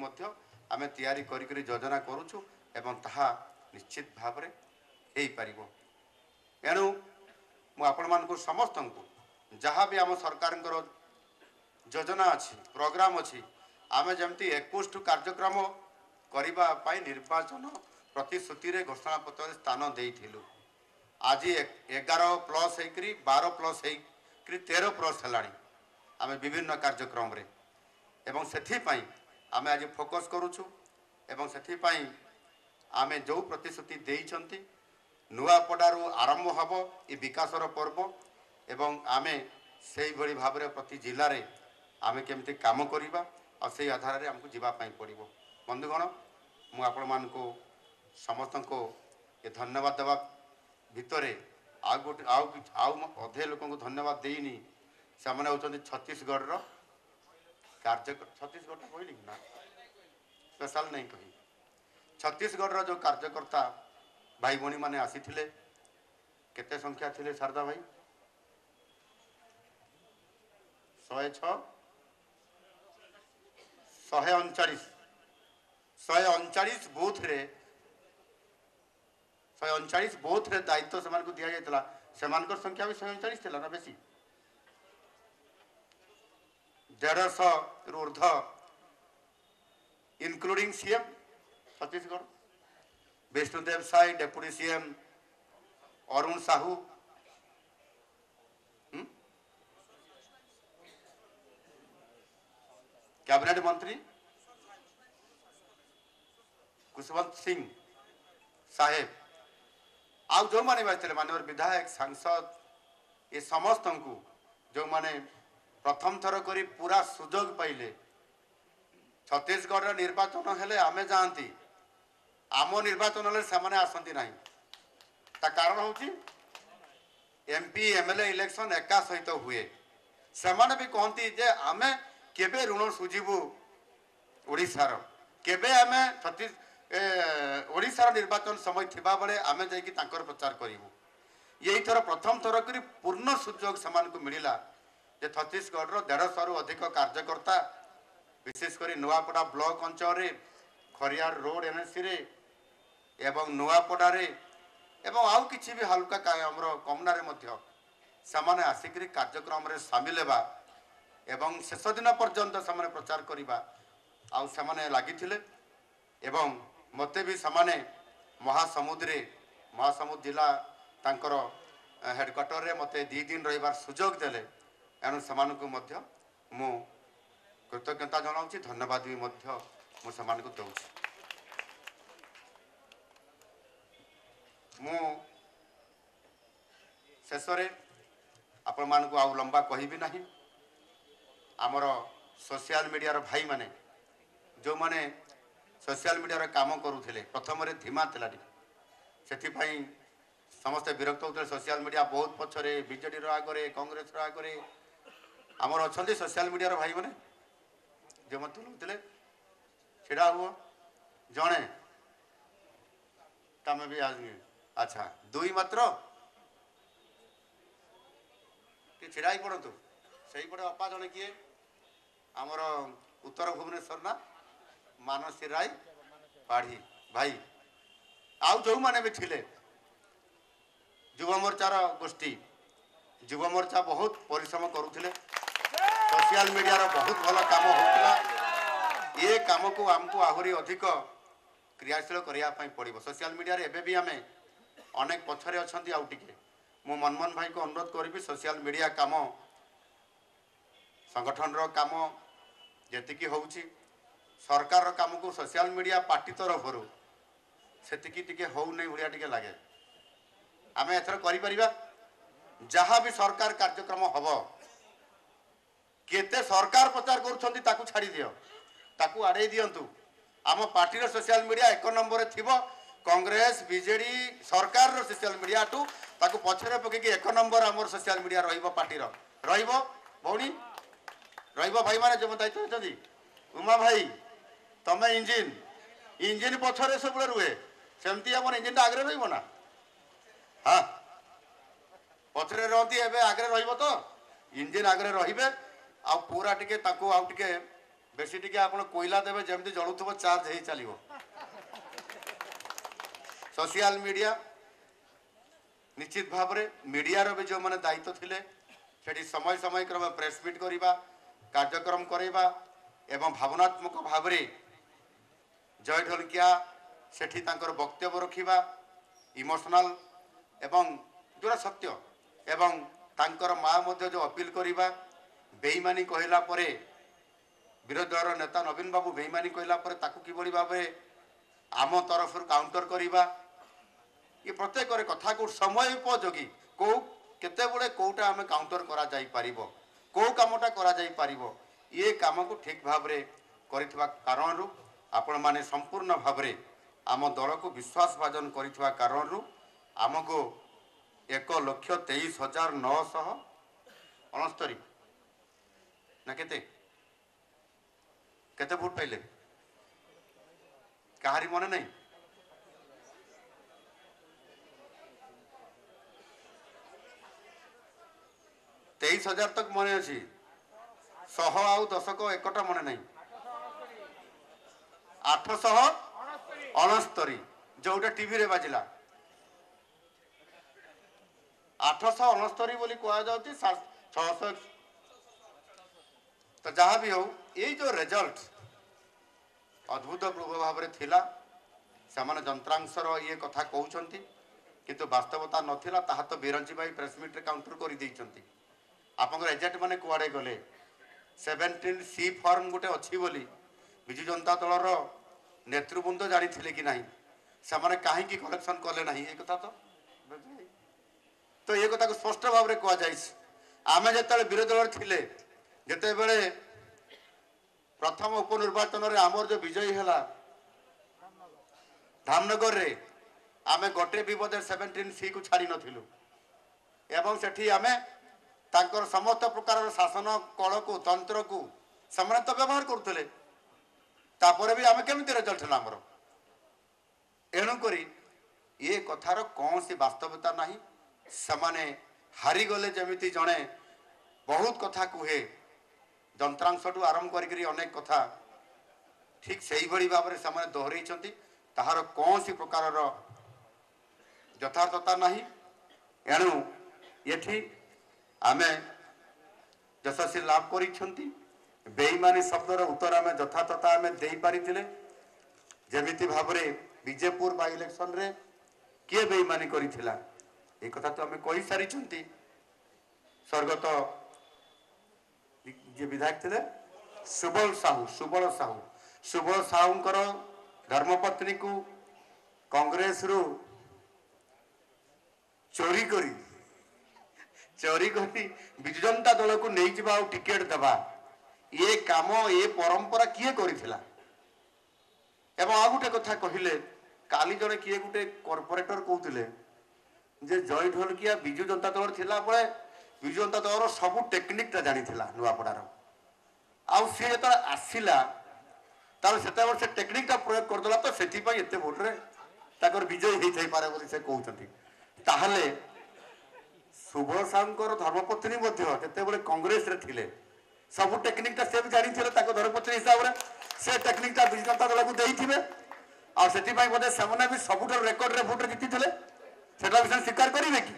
आम तैयारी करी योजना करुचु एवं ताहा निश्चित भाव में हो पार। एणु मुझे समस्त को जहाँ भी आम सरकार योजना अच्छी प्रोग्राम अच्छी आम जमती 21 कार्यक्रम करने निर्वाचन प्रतिश्रुति घोषणा पत्र स्थान देलु आज 11+ 12+ 13+ है आम विभिन्न कार्यक्रम रे एवं से आम आज फोकस करुचु एवं से आम जो प्रतिश्रुति देइछंती नुआपड़ारू आरंभ हम ये विकासर पर्व एवं आम से भाव में प्रति जिले में आम केमती काम करवा और से आधार में आमको जावाई पड़ो। बंधुगण मुझे समस्त को ये धन्यवाद देवा भितर अधे लोक धन्यवाद देनी से होती छत्तीसगढ़ कार्य छत्तीसगढ़ कहली ना स्पेशल नहीं कही छत्तीसगढ़ जो कार्यकर्ता भाई भणी मैंने आसी केते संख्या थिले शारदा भाई 106 139 बूथ रे 139 बूथ रे दायित्व से दि जाता से संख्या भी 139 थिला ना बेसी 150 रु ऊर्ध including CM Chhattisgarh Vishnudeo Sai deputy CM Arun Sahu cabinet मंत्री कुशवंत सिंह साहेब आउ जो माने बाजते मानवर विधायक सांसद ये समस्त को जो माने प्रथम थर करी पूरा सुजोग पाइले छत्तीसगढ़ निर्वाचन हेले आमे जानती आम निर्वाचन से आसती ना ता कारण हूँ एमपी एमएलए इलेक्शन एका सहित हुए से भी कहती जे आमे केबे ऋण सुझीबू ओडिशार केबे आमे ओडिशार निर्वाचन समय थिबा बेले आमे जाइकी तांकर प्रचार करिवु यही थर प्रथम थर करी पूर्ण सुजोग से मिला जे छत्तीसगढ़ 150 रु अधिक कार्यकर्ता विशेषकर नुआपड़ा ब्लॉक अंचल खरियार रोड एनएससी रे एवं नुआपड़ारे एवं आउ किछि भी हल्का हमर कमनारे मध्य सेमाने आसिकरी कार्यक्रम रे शामिल हेबा एवं शेष दिन पर्यंत सेमाने प्रचार करिबा आउ सेमाने लागिथिले एवं मते भी सेमाने महासमुद जिला तांकर हेडक्वार्टर रे मते 2 दिन रहिबार सुजोग देले एनु सेमानकु मध्य मु कृतज्ञता जनाउछि धन्यवाद भी मध्य मु सेमानकु दउछि। मु शेषरे आपण मानकु आउ लंबा कहिबि नाही आमर सोशल मीडिया भाई माने जो माने सोशल मीडिया काम करूथिले प्रथम रे धीमा थिलाडी सेथिपई समस्त विरक्त होते सोशल मीडिया बहुत पछरे बीजेडी रो आगरे कांग्रेस रो आगरे आमर अछंती सोशल मीडिया भाई माने जो मत लुथिले छिड़ा हुआ जणे तमे भी आज अच्छा दुई मात्र कि छिड़ाई पड़तु सही पड़े अपा जने किए आमर उत्तर भुवनेश्वर ना मानसी राय पाढ़ी भाई आउ जो माने भी थिले युवा मोर्चार गोष्ठी युवा मोर्चा बहुत परिश्रम करुथिले सोशल मीडिया रो बहुत भल काम होतिला ये काम को हमको आहुरी अधिक क्रियाशील करिया पई पड़िबो सोशल मीडिया रे एबे भी हमें अनेक पछरे अछंती आउ टिके मु मनमोहन भाई को अनुरोध करिबी सोशल मीडिया काम संगठन रो काम जेतिकी होउची सरकार रो काम को सोशल मीडिया पार्टी तरफरु सेतिकी टिके होउ नै भलिया टिके लागे आमे एथर करि परिबा जहाँ भी सरकार कार्यक्रम हबो केते सरकार प्रचार करूछंती ताकू छाड़ी दियो ताकू आड़े दियंतु आम पार्टी रो सोशल मीडिया 1 नंबर थिबो कांग्रेस बीजेडी सरकार रो सोशल मीडिया टू ताकू पछरे पके 1 नंबर हमर सोशल मीडिया रहिबो पार्टी रो रहिबो भौणी रहिबो भाई माने जे दायित्व छथि उमा भाई तमे इंजिन पछरे सब रुए सेमती हमर इंजिन आगरे रहिबो ना हाँ पछरे रहती एबे आगरे रहिबो तो इंजिन आगरे रहिबे आ पूरा टिके ताकू आ टिके बेसी टिके आपण कोयला देबे जेमती जळुथबो चार्ज हेई चलिबो सोशल मीडिया निश्चित भाव रे मीडिया रो भी जो माने दायित्व थिले सेठी समय समय क्रम प्रेस मीट करिबा कार्यक्रम करेबा एवं भावनात्मक भाव रे जय ढोलकिया सेठी तांकर वक्तव्य रखिबा इमोशनल एवं जोरा सत्य एवं तांकर माँ मध्य जो अपील करिबा बेईमानी कहला परे विरोधी दल नेता नवीन बाबू बेईमानी कहला परे ताकू किबड़ी भाबे आम तरफ काउंटर करिबा ये प्रत्येक कथा को समय उपयोगी को केते बड़े कोटा आम काउंटर करा जाई पारिबो को कामटा करा जाई पारिबो ये काम को ठीक भाव रे करिथबा कारण रु आपण माने संपूर्ण भाव रे आम दल को विश्वास भाजन करिथबा कारण रु आमको 1,23,969 ना केते केते वोट पाइले कहारी मन नहीं 23,000 तक मन अच्छी 100 आउ 10 को एकटा मन नहीं 869 जोटा टीवी रे बाजिला 869 बोली कह जाउची 600 तो जहाँ भी हो ये जो रिजल्ट अद्भुत भाव में थिला से जंत्रांशर ये कथा कहते किंतु वास्तवता नथिला ताहा तो बिरंजी भाई प्रेस मीट रे काउंटर कर देइचंती आपन एजेंट माने कुआडे गले 17C फॉर्म गोटे अच्छी बोली विजु जनता दलर नेतृवृंद जानी थिले कि नहीं से माने काहे की कलेक्शन कले नहीं ये कथा तो ये कथा को स्पष्ट भाव में कह जाइछ आमे जते विरोधी दल थिले जते बेले प्रथम उपनिर्वाचन रे आमर जो विजयी हैला धामनगर रे आमे गोटे भी बोधे 17C को छाड़ी नथिलु एवं सेठी आमे तांकर समस्त प्रकार शासन कल को तंत्र को समान तो व्यवहार करते तापर भी आम केमी रिजल्ट है आमर एणुक ये कथार कौन सी वास्तवता नहीं से हारीगले जमी जड़े बहुत कथा कहे जंत्रांश आरंभ करेक कथा ठीक से ही भाव में दोहरई ତାହାର କୌଣସି ପ୍ରକାରର ଯଥାର୍ଥତା ନାହିଁ। ଏଣୁ ଏଠି ଆମେ ଯଶସ୍ୱୀ ଲାଭ କରିଛନ୍ତି। ବେଇମାନି ଶବ୍ଦର ଉତ୍ତର ଆମେ ଯଥାର୍ଥତା ଆମେ ଦେଇପାରିଥିଲେ। ଯେମିତି ଭାବରେ ବିଜେପୁର ବାଇ ଇଲେକ୍ସନରେ କିଏ ବେଇମାନି କରିଥିଲା ଏ କଥା ତ ଆମେ କହିସାରିଛନ୍ତି। ସ୍ୱର୍ଗତ ଯେ ବିଧାୟକ ଥିଲେ ସୁବଳ ସାହୁଙ୍କର ଧର୍ମପତ୍ନୀକୁ କଂଗ୍ରେସରୁ ଚୋରି କରି ବିଜୁ ଜନତା ଦଳକୁ ନେଇଯିବା ଆଉ ଟିକେଟ ଦେବା ଏ କାମ ଏ ପରମ୍ପରା କିଏ କରିଥିଲା? ଏବଂ ଆଉ ଗୋଟେ କଥା କହିଲେ, କାଲି ଜଣେ କିଏ ଗୋଟେ କର୍ପୋରେଟର କହୁଥିଲେ ଯେ ଜୟ ଢୋଲକିଆ ବିଜୁ ଜନତା ଦଳ ଥିଲା ବେଳେ ବିଜୁ ଜନତା ଦଳର ସବୁ ଟେକ୍ନିକଟା ଜାଣିଥିଲା ନୂଆପଡ଼ାର, ଆଉ ସିଏ ଯେତେବେଳେ ଆସିଲା ତାହେଲେ ସେତେବେଳେ ସେ ଟେକ୍ନିକଟା ପ୍ରୟୋଗ କରିଦେଲା, ତ ସେଥିପାଇଁ ଏତେ ଭୋଟରେ ତାଙ୍କର ବିଜୟ ହେଇଥାଇପାରେ ବୋଲି ସେ କହୁଛନ୍ତି। ତାହେଲେ ସୁବଳ ସାହୁଙ୍କର ଧର୍ମପତ୍ନୀ ମଧ୍ୟ ଯେତେବେଳେ କଂଗ୍ରେସରେ ଥିଲେ ସବୁ ଟେକ୍ନିକଟା ସେ ବି ଜାଣିଥିଲେ, ତାଙ୍କ ଧର୍ମପତ୍ନୀ ହିସାବରେ ସେ ଟେକ୍ନିକଟା ବିଜୁ ଜନତା ଦଳକୁ ଦେଇଥିବେ। ଆଉ ସେଥିପାଇଁ ବୋଧେ ସେମାନେ ବି ସବୁଠାରୁ ରେକର୍ଡରେ ଭୋଟରେ ଜିତିଥିଲେ। ସେଟା ବି ସେ ସ୍ୱୀକାର କରିବେ କି?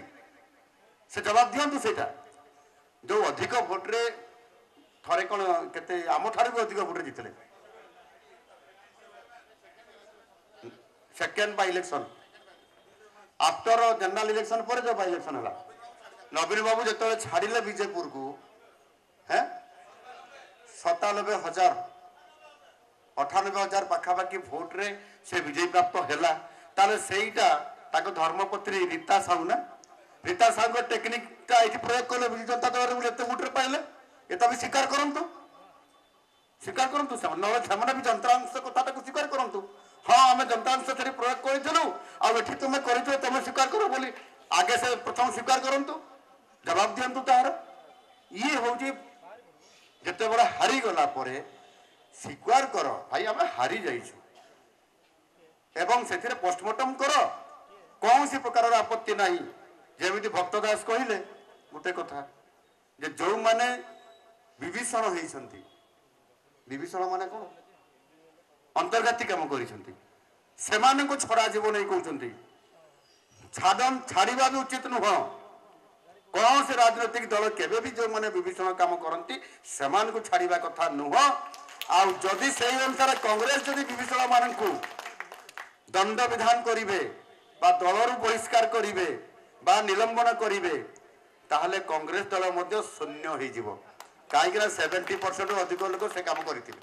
ସେ ଜବାବ ଦିଅନ୍ତୁ। ସେଇଟା ଯୋଉ ଅଧିକ ଭୋଟରେ ଥରେ କ'ଣ କେତେ ଆମଠାରୁ ବି ଅଧିକ ଭୋଟରେ ଜିତିଲେ second Bai election after general election ପରେ ଯୋଉ ବାଇ ଇଲେକ୍ସନ ହେଲା, ନବୀନ ବାବୁ ଯେତେବେଳେ ଛାଡ଼ିଲେ ବିଜେପୁରକୁ 97,000 ପାଖାପାଖି ଭୋଟରେ ସେ ବିଜୟୀ ପ୍ରାପ୍ତ ହେଲା। ତାହେଲେ ସେଇଟା ତାଙ୍କ ଧର୍ମପତ୍ନୀ ରୀତା ସାହୁ ନା, ରୀତା ସାହୁଙ୍କ ଟେକ୍ନିକଟା ଏଠି ପ୍ରୟୋଗ କଲେ ବିଜୁ ଜନତା ଦଳରେ ଏତେ ଭୋଟରେ ପାଇଲେ। ଏଟା ବି ସ୍ୱୀକାର କରନ୍ତୁ ସେମାନେ, ନହେଲେ ସେମାନେ ବି ଯନ୍ତ୍ରାଂଶ କଥାଟାକୁ ସ୍ୱୀକାର କରନ୍ତୁ। ହଁ ଆମେ ଯନ୍ତ୍ରାଂଶ ସେଠି ପ୍ରୟୋଗ କରିଥିଲୁ, ଆଉ ଏଠି ତୁମେ କରିଥିଲ, ତମେ ସ୍ୱୀକାର କର ବୋଲି ଆଗେ ସେ ପ୍ରଥମ ସ୍ୱୀକାର କରନ୍ତୁ, ଜବାବ ଦିଅନ୍ତୁ ତାହାର। ଇଏ ହଉଛି ଯେତେବେଳେ ହାରିଗଲା ପରେ ସ୍ୱୀକାର କର ଭାଇ ଆମେ ହାରି ଯାଇଛୁ ଏବଂ ସେଥିରେ ପୋଷ୍ଟମର୍ଟମ କର, କୌଣସି ପ୍ରକାରର ଆପତ୍ତି ନାହିଁ। ଯେମିତି ଭକ୍ତ ଦାସ କହିଲେ ଗୋଟେ କଥା ଯେ ଯୋଉମାନେ ବିଭୀଷଣ ହେଇଛନ୍ତି, ବିଭୀଷଣ ମାନେ କ'ଣ ଅନ୍ତର୍ଘାତୀ କାମ କରିଛନ୍ତି, ସେମାନଙ୍କୁ ଛଡ଼ାଯିବ ନେଇ କହୁଛନ୍ତି। ଛାଡ଼ିବା ବି ଉଚିତ ନୁହଁ। କୌଣସି ରାଜନୈତିକ ଦଳ କେବେ ବି ଯେଉଁମାନେ ବିଭୀଷଣ କାମ କରନ୍ତି ସେମାନଙ୍କୁ ଛାଡ଼ିବା କଥା ନୁହଁ। ଆଉ ଯଦି ସେଇ ଅନୁସାରେ କଂଗ୍ରେସ ଯଦି ବିଭୀଷଣ ମାନଙ୍କୁ ଦଣ୍ଡ ବିଧାନ କରିବେ ବା ଦଳରୁ ବହିଷ୍କାର କରିବେ ବା ନିଲମ୍ବନ କରିବେ, ତାହେଲେ କଂଗ୍ରେସ ଦଳ ମଧ୍ୟ ଶୂନ୍ୟ ହେଇଯିବ। କାହିଁକିନା 70% ଅଧିକ ଲୋକ ସେ କାମ କରିଥିବେ।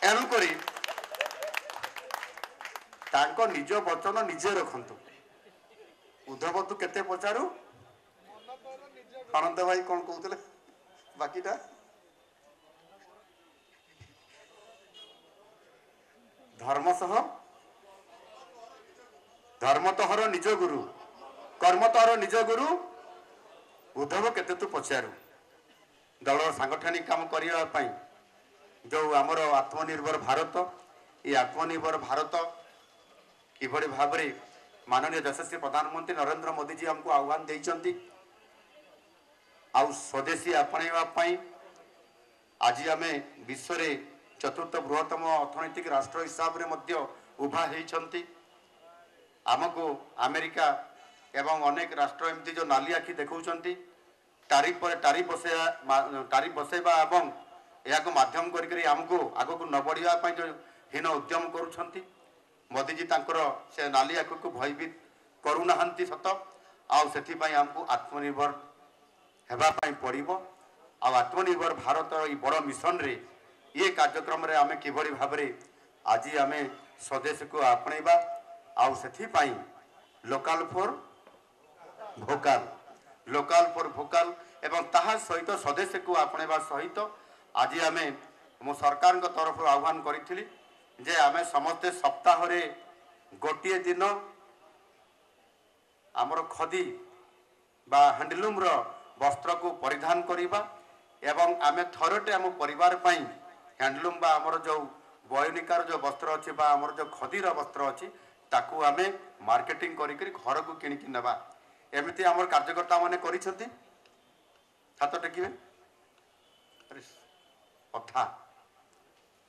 ଏଣୁକରି ତାଙ୍କ ନିଜ ବଚନ ନିଜେ ରଖନ୍ତୁ। ଉଦ୍ଧବ ତୁ କେତେ ପଚାରୁ, ଅନନ୍ତ ଭାଇ କ'ଣ କହୁଥିଲେ ବାକିଟା ଧର୍ମତଃର ନିଜ ଗୁରୁ, କର୍ମତଃର ନିଜ ଗୁରୁ। ଉଦ୍ଧବ କେତେ ତୁ ପଚାରୁ। ଦଳର ସାଂଗଠନିକ କାମ କରିବା ପାଇଁ ଯେଉଁ ଆମର ଆତ୍ମନିର୍ଭର ଭାରତ, এই আত্মনির্ভর ভারত কিভাবে ভাবে মাননীয় যশস্বী প্রধানমন্ত্রী নরেন্দ্র মোদীজি আমাকে আহ্বান দিয়েছেন আউ স্বদেশী আপনাইবা পাই আজি আমি বিশ্বরে চতুর্থ বৃহত্তম অর্থনৈতিক রাষ্ট্র হিসাবে মধ্য উভা হয়েছেন। আমকু আমেরিকা এবং অনেক রাষ্ট্র এমতি যে নালি আখি দেখাউছেন টারিফ পরে টারিফ বসাইবা এবং এখন মাধ্যম করি আমকু আগুক ন বড়া যে হীন উদ্যম করছেন। মোদীজি তাঁর সে নালি আখু ভয়ভীত করুনা সত আপাই আমি আত্মনির্ভর হেবাপাই পড়ব। আত্মনির্ভর ভারত এই বড় মিশনরে ये कार्यक्रम रे आमे किभଳି भाबरे आज आमे स्वदेश को आपणेबा आउ सेथिपाई लोकल फॉर भोकाल एवं ताहा सहित स्वदेश को आपणेबा सहित आज आमे मो सरकार तरफ आह्वान करी जे आमे समस्ते सप्ताह रे गोटे दिन आमर खदी बा हैंडलूम रो वस्त्र को परिधान करिबा एवं आमे थरटे आम परिवार पाई हैंडलूम बा आमर जो बयनिकार जो वस्त्र अच्छी बा आमर जो खदीर वस्त्र अच्छी ताकू आमे मार्केटिंग करी घर को किणिकी नेबा एमती आमर कार्यकर्ता माने करिसेंती। हाथ टेकिबे अथा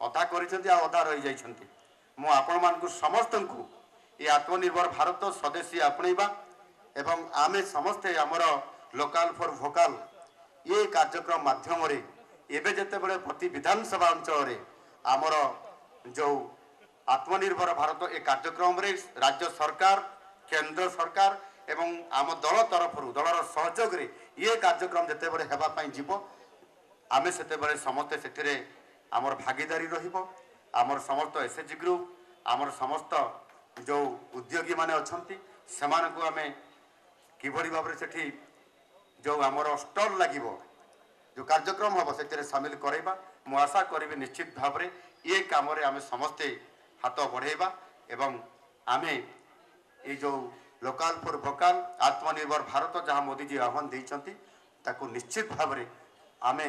ଅଧା କରିଛନ୍ତି ଆଉ ଅଧା ରହିଯାଇଛନ୍ତି। ମୁଁ ଆପଣମାନଙ୍କୁ ସମସ୍ତଙ୍କୁ ଏ ଆତ୍ମନିର୍ଭର ଭାରତ ସ୍ୱଦେଶୀ ଆପଣେଇବା ଏବଂ ଆମେ ସମସ୍ତେ ଆମର ଲୋକାଲ ଫର୍ ଭୋକାଲ ଏ କାର୍ଯ୍ୟକ୍ରମ ମାଧ୍ୟମରେ ଏବେ ଯେତେବେଳେ ପ୍ରତି ବିଧାନସଭା ଅଞ୍ଚଳରେ ଆମର ଯେଉଁ ଆତ୍ମନିର୍ଭର ଭାରତ ଏ କାର୍ଯ୍ୟକ୍ରମରେ ରାଜ୍ୟ ସରକାର କେନ୍ଦ୍ର ସରକାର ଏବଂ ଆମ ଦଳ ତରଫରୁ ଦଳର ସହଯୋଗରେ ଏ କାର୍ଯ୍ୟକ୍ରମ ଯେତେବେଳେ ହେବା ପାଇଁ ଯିବ ଆମେ ସେତେବେଳେ ସମସ୍ତେ ସେଥିରେ ଆମର ଭାଗିଦାରୀ ରହିବ। ଆମର ସମସ୍ତ ଏସ୍ଏଚ୍ଜି ଗ୍ରୁପ ଆମର ସମସ୍ତ ଯେଉଁ ଉଦ୍ୟୋଗୀମାନେ ଅଛନ୍ତି ସେମାନଙ୍କୁ ଆମେ କିଭଳି ଭାବରେ ସେଠି ଯେଉଁ ଆମର ଷ୍ଟଲ୍ ଲାଗିବ ଯେଉଁ କାର୍ଯ୍ୟକ୍ରମ ହେବ ସେଥିରେ ସାମିଲ କରାଇବା। ମୁଁ ଆଶା କରିବି ନିଶ୍ଚିତ ଭାବରେ ଏ କାମରେ ଆମେ ସମସ୍ତେ ହାତ ବଢ଼ାଇବା ଏବଂ ଆମେ এই ଯେଉଁ ଲୋକାଲ ଫର୍ ଭୋକାଲ ଆତ୍ମନିର୍ଭର ଭାରତ ଯାହା ମୋଦିଜୀ ଆହ୍ୱାନ ଦେଇଛନ୍ତି ତାକୁ ନିଶ୍ଚିତ ଭାବରେ ଆମେ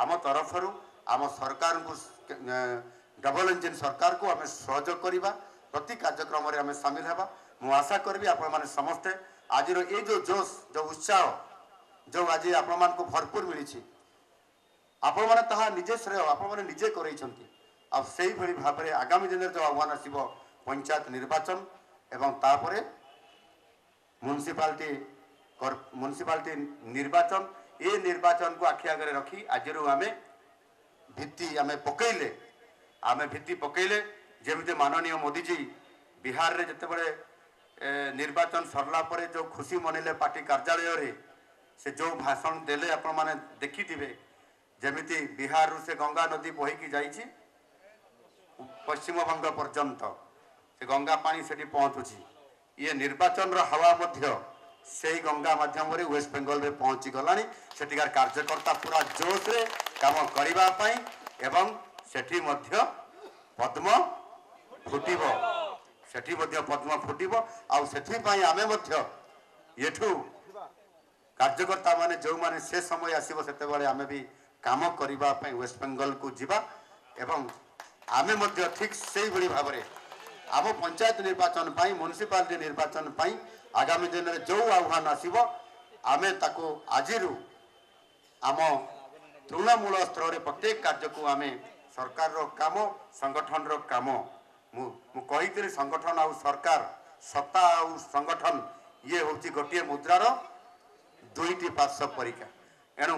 ଆମ ତରଫରୁ ଆମ ସରକାରଙ୍କୁ ଡବଲ ଇଞ୍ଜିନ୍ ସରକାରକୁ ଆମେ ସହଯୋଗ କରିବା। ପ୍ରତି କାର୍ଯ୍ୟକ୍ରମରେ ଆମେ ସାମିଲ ହେବା। ମୁଁ ଆଶା କରିବି ଆପଣମାନେ ସମସ୍ତେ ଆଜିର ଏ ଯେଉଁ ଜୋଶ ଯେଉଁ ଉତ୍ସାହ ଯେଉଁ ଆଜି ଆପଣମାନଙ୍କୁ ଭରପୁର ମିଳିଛି ଆପଣମାନେ ତାହା ନିଜେ ଶ୍ରେୟ ଆପଣମାନେ ନିଜେ କରାଇଛନ୍ତି। ଆଉ ସେଇଭଳି ଭାବରେ ଆଗାମୀ ଦିନରେ ଯେଉଁ ଆହ୍ୱାନ ଆସିବ ପଞ୍ଚାୟତ ନିର୍ବାଚନ ଏବଂ ତାପରେ म्युनिसिपालिटी निर्वाचन ए निर्वाचन को आखि आगे रखी आज आम भित्ति आम पकईले जमी माननीय मोदीजी बिहार रे जितेबाला निर्वाचन सरला परे जो खुशी मनइले पार्टी कार्यालय से जो भाषण देले आपण माने देखी जमीती बिहार रु से गंगा नदी बहिकी जाइछि पश्चिम बंग पर्यंत से गंगा पानी सेठी पहुँचुछि। ये निर्वाचन हवा मध्य से गंगा माध्यम वेस्ट बेंगल में पहुँची गलानी सेठिकार कार्यकर्ता पूरा जोश रे काम करिबा पई एवं सेठी मध्य पद्म फुटिबो सेठी मध्य पद्म फुटिबो आउ सेठी पई आमे मध्य एठू कार्यकर्ता माने जो माने से समय आसीबो सेते बेले आमे भी काम करिबा पई वेस्ट बेंगल को जिबा एवं आमे मध्य ठीक सेही बड़ी भाबरे आम पंचायत निर्वाचन पाई म्युनिसिपालिटी निर्वाचन पाई आगामी दिन में जो आह्वान आसीबो आमे ताको आजिरु आम तृणमूल स्तर में प्रत्येक कार्य को आमे सरकार रो काम संगठन रो काम मु कही संगठन आउ सरकार सत्ता आउ संगठन ये होची गोटे मुद्रार दुईटी पार्श्व परीक्षा एणु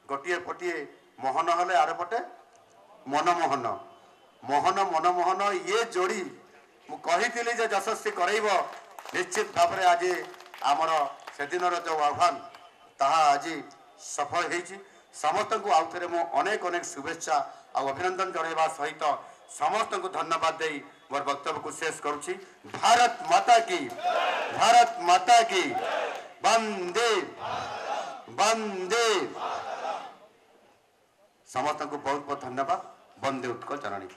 गोटे पटे मोहन हेले आर पटे मनमोहन मोहन मनमोहन ये जोड़ी मु कही यशस्वी करब निश्चित भाव में आज आमर से दिन जो आह्वान ताहा आज सफल होती समस्त को आउ थे मु अनेक अनेक शुभेच्छा और अभिनंदन जनवा सहित समस्त को धन्यवाद दे मोर वक्तव्य को शेष करुच्ची। भारत माता की वंदे वंदे समस्त को बहुत बहुत धन्यवाद। वंदे उत्कल जननी।